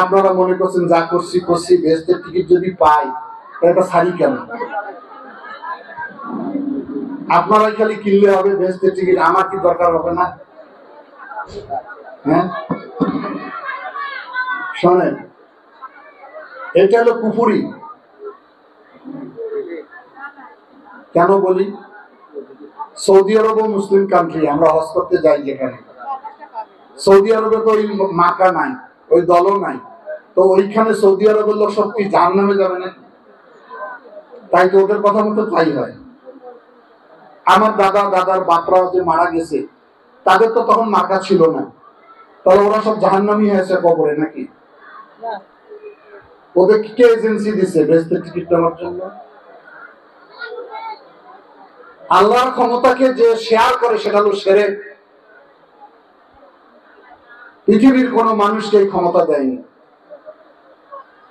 আপনারা মনে করছেন যা করছি করছি, বেহেশতের টিকিট যদি পাই এটা সারি কেন? আপনারাই খালি কিনলে হবে বেহেশতের টিকিট, আমার কি দরকার হবে না? হ্যাঁ, শোনেন, এটা হলো কুফুরি। কেন বলি? সৌদি আরবও মুসলিম কান্ট্রি, আমরা হজ করতে যাই যেখানে, সৌদি আরবে তো ওই মার্কা নাই, ওই দলও নাই, তো ওইখানে সৌদি আরবের লোক সব কি জাহান্নামে যাবে না? তাই তো ওদের কথা মতো তাই হয়। আমার দাদার বাপরা যে মারা গেছে তাদের তো তখন মার্কা ছিল না, তাহলে ওরা সব জাহান্নামী হয়েছে কবরে নাকি? ওদের কে এজেন্সি দিছে বেহেশতের টিকিট দেওয়ার জন্য? আল্লাহর ক্ষমতাকে যে শেয়ার করে সেটা হলো শিরক। পৃথিবীর কোন মানুষকে এই ক্ষমতা দেয়নি।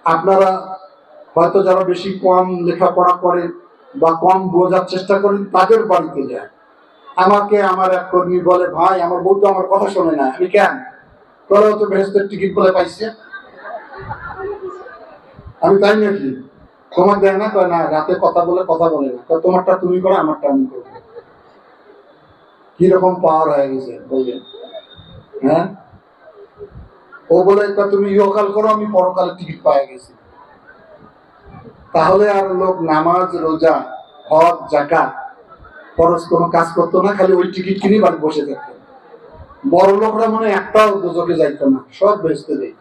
আপনারা হয়তো যারা বেশি কম লেখাপড়া করেন বা কম বোঝার চেষ্টা করেন তাদের বাড়িতে যায়। আমাকে আমার এক কর্মী বলে, ভাই আমার বউ তো আমার কথা শোনে না। আমি কেন? তোরা তো বেহেশতের টিকিট বলে পাইছে। আমি তাই নাকি? তোমার দেয় না? কয় না, রাতে কথা বলে না। তোমারটা তুমি করো, আমারটা আমি করবো। কিরকম পাওয়ার হয়ে গেছে বললেন? হ্যাঁ, ও বলে তুমি ইহকাল করো, আমি পরকালে টিকিট পাই গেছি। তাহলে আর লোক নামাজ রোজা হজ যাকাত খরচ কোনো কাজ করতো না, খালি ওই টিকিট কিনে বাড়ি বসে থাকতো। বড় লোকরা মনে একটাও দোজখে যাইতো না, সব বেহেশতে যাইত।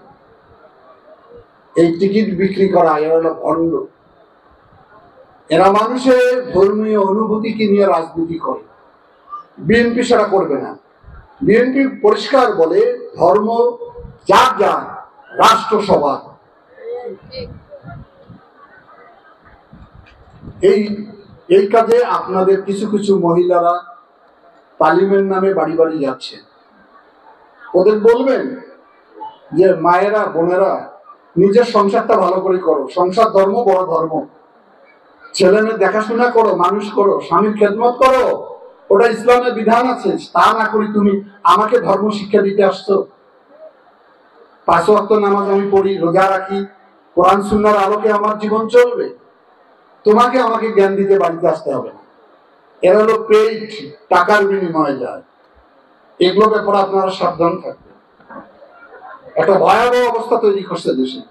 এই টিকিট বিক্রি করা এরা হলো ভণ্ড। এরা মানুষের ধর্মীয় অনুভূতিকে নিয়ে রাজনীতি করে। বিএনপি সেটা করবে না। বিএনপি পরিষ্কার বলে ধর্ম যার যার, রাষ্ট্র সবার। এই কাজে আপনাদের কিছু কিছু মহিলারা তালিমের নামে বাড়ি বাড়ি যাচ্ছে। ওদের বলবেন যে মায়েরা বোনেরা নিজের সংসারটা ভালো করে করো, সংসার ধর্ম বড় ধর্ম, ছেলে মেয়ে দেখাশোনা করো, মানুষ করো, স্বামীর খেদমত করো, ওটা ইসলামের বিধান আছে। তা না করি তুমি আমাকে ধর্ম শিক্ষা দিতে আসছো। 5 ওয়াক্ত নামাজ আমি পড়ি, রোজা রাখি, কোরআন সুন্নাহর আলোকে আমার জীবন চলবে, তোমাকে আমাকে জ্ঞান দিতে বাড়িতে আসতে হবে না। এরা হলো পেইড, টাকার বিনিময়ে যায়। এগুলো ব্যাপারে আপনারা সাবধান থাকবেন। একটা ভয়াবহ অবস্থা তৈরি করছে দেশে।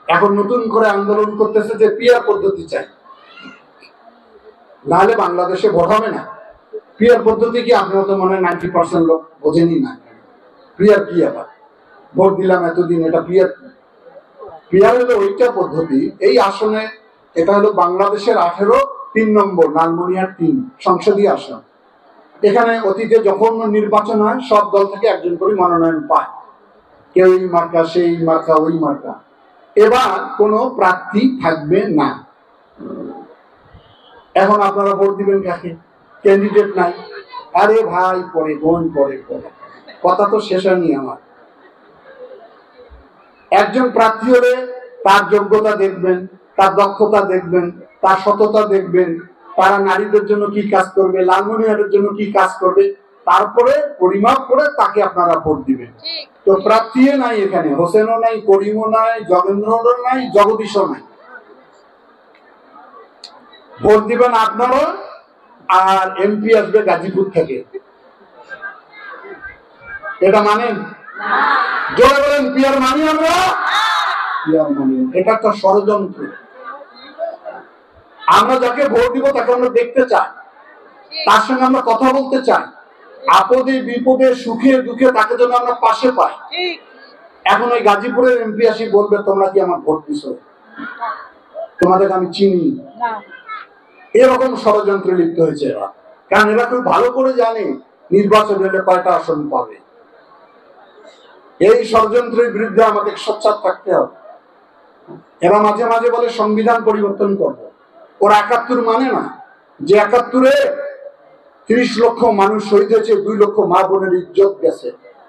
এখন নতুন করে আন্দোলন করতেছে যে পিয়ার পদ্ধতি চাই, নাহলে বাংলাদেশে ভোট হবে না। পিয়ার পদ্ধতি কি? আপনারা তো মনে হয় 90% লোক বোঝেনি না। পিয়ার কি? আবার ভোট দিলাম এতদিন, এটা পিয়ার? পিয়ার হলো ওইটা পদ্ধতি। এই আসনে, এটা হলো বাংলাদেশের 18 নম্বর লালমনিরহাট 3 সংসদীয় আসন। এখানে অতীতে যখন নির্বাচন হয় সব দল থেকে একজন করে মনোনয়ন পায়, কেউ এই মার্কা, সেই মার্কা, ওই মার্কা। এবার কোনো প্রার্থী থাকবে না। এখন আপনারা ভোট দিবেন কাকে? ক্যান্ডিডেট নাই। আরে ভাই, পরে বোন, পরে কথা তো শেষ হয়নি আমার। একজন প্রার্থী হলে তার যোগ্যতা দেখবেন, তার দক্ষতা দেখবেন, তার সততা দেখবেন, তারা নারীদের জন্য কি কাজ করবে, লালমনিরহাটের জন্য কি কাজ করবে, তারপরে পরিমাপ করে তাকে আপনারা ভোট দিবেন। তো প্রার্থী নাই এখানে, হোসেনও নাই, করিমও নাই, জগেন্দ্রও নাই, জগদীশও নাই। ভোট দিবেন আপনারা, আর এমপি আসবে গাজীপুর থেকে। এটা মানেন? জোরে বলেন, পিয়ার মানি আমরা? পিয়ার মানি। এটা একটা ষড়যন্ত্র। আমরা যাকে ভোট দিব তাকে আমরা দেখতে চাই, তার সঙ্গে আমরা কথা বলতে চাই, আপদে বিপদে সুখে দুঃখে তাকে যেন আমরা পাশে পাই। এখন ওই গাজীপুরের এমপি আসি বলবে তোমরা কি আমার ভোট দিছো, তোমাদেরকে আমি চিনি, এরকম ষড়যন্ত্রে লিপ্ত হয়েছে এরা। কারণ এরা খুব ভালো করে জানে নির্বাচন হলে কয়টা আসন পাবে। এই ষড়যন্ত্রের বিরুদ্ধে আমাদের সোচ্চার থাকতে হবে। এরা মাঝে মাঝে বলে সংবিধান পরিবর্তন করবো। ওরা 71 মানে না, যে 71-এ 30 লক্ষ মানুষ শহীদ হয়েছে, 2 লক্ষ মা বোনের ইজ্জত গেছে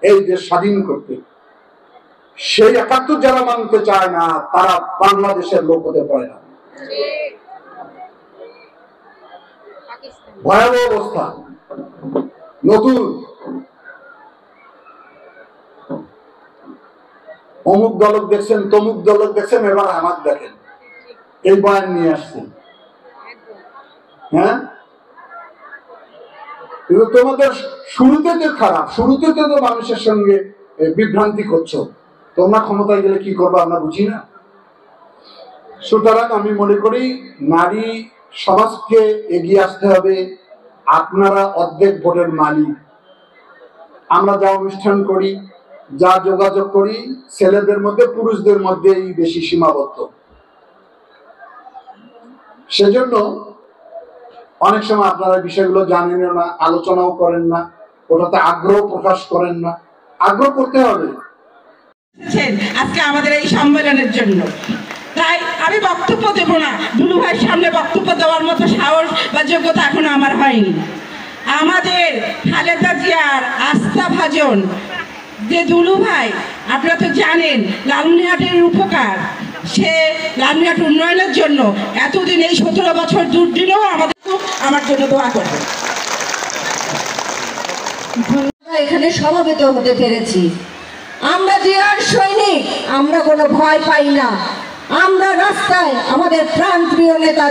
এই দেশ স্বাধীন করতে। সেই 71 যারা মানতে চায় না তারা বাংলাদেশের লোক হতে পারে না। ভয়াবহ অবস্থা। নতুন অমুক দলক দেখছেন, তমুক দলক দেখছেন, এবার আমার দেখেন, এই বয়ান নিয়ে আসছেন। হ্যাঁ, কিন্তু তোমাদের শুরুতে তো খারাপ, শুরুতে তো মানুষের সঙ্গে বিভ্রান্তি করছো, তোমরা ক্ষমতায় গেলে কি করবো আমরা বুঝি না। সুতরাং আমি মনে করি নারী সমাজকে এগিয়ে আসতে হবে। আপনারা অর্ধেক ভোটের মালিক। আমরা যা অনুষ্ঠান করি, যা যোগাযোগ করি, ছেলেদের মধ্যে পুরুষদের মধ্যেই বেশি সীমাবদ্ধ। সেজন্য অনেক সময় আপনারা বিষয়গুলো জানেন না, আলোচনাও করেন না, ওটাতে আগ্রহ প্রকাশ করেন না। আগ্রহ করতে হবে আজকে আমাদের এই সম্মেলনের জন্য। তাই আমি বক্তব্য দেব না, দুলু ভাইয়ের সামনে বক্তব্য দেওয়ার মতো সাহস বা যোগ্যতা এখনো আমার হয়নি। আমাদের খালেদা জিয়ার আস্থাভাজন যে দুলু ভাই, আপনারা তো জানেন লালমনিরহাটের উপকার, সে লালমনিরহাট উন্নয়নের জন্য এতদিন এই 17 বছর দুর্দিনেও আমার জন্য দোয়া করবে। এখানে সমবেত হতে পেরেছি। আমরা জিয়ার সৈনিক, আমরা কোনো ভয় পাই না। আমরা রাস্তায় আমাদের প্রাণপ্রিয় নেতা